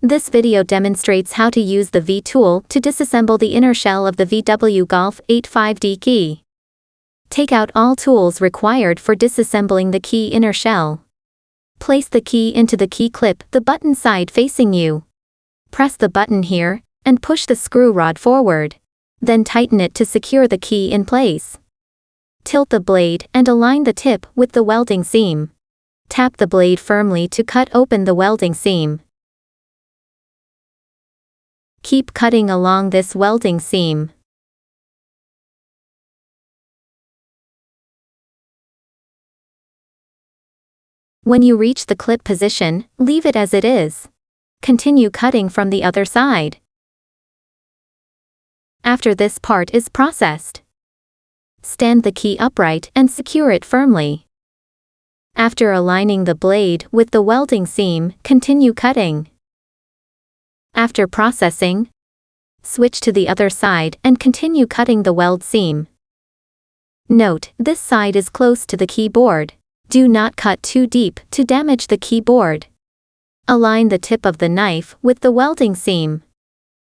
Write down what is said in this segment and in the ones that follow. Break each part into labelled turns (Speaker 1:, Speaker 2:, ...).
Speaker 1: This video demonstrates how to use the V-Tool to disassemble the inner shell of the VW Golf8 5D key. Take out all tools required for disassembling the key inner shell. Place the key into the key clip, the button side facing you. Press the button here, and push the screw rod forward. Then tighten it to secure the key in place. Tilt the blade and align the tip with the welding seam. Tap the blade firmly to cut open the welding seam. Keep cutting along this welding seam. When you reach the clip position, leave it as it is. Continue cutting from the other side. After this part is processed, stand the key upright and secure it firmly. After aligning the blade with the welding seam, continue cutting. After processing, switch to the other side and continue cutting the weld seam. Note, this side is close to the keyboard. Do not cut too deep to damage the keyboard. Align the tip of the knife with the welding seam.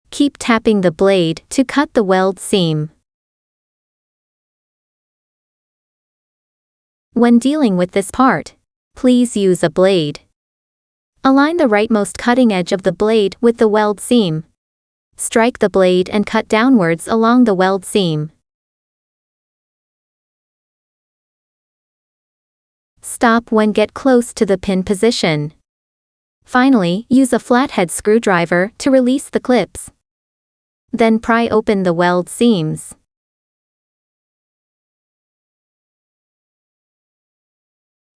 Speaker 1: Keep tapping the blade to cut the weld seam. When dealing with this part, please use a blade. Align the rightmost cutting edge of the blade with the weld seam. Strike the blade and cut downwards along the weld seam. Stop when get close to the pin position. Finally, use a flathead screwdriver to release the clips. Then pry open the weld seams.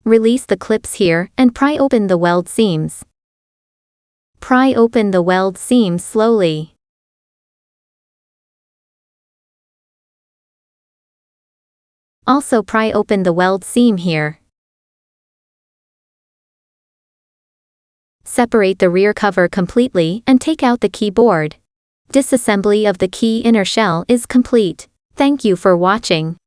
Speaker 1: Release the clips here and pry open the weld seams. Pry open the weld seams slowly. Also pry open the weld seam here. Separate the rear cover completely and take out the keyboard. Disassembly of the key inner shell is complete. Thank you for watching.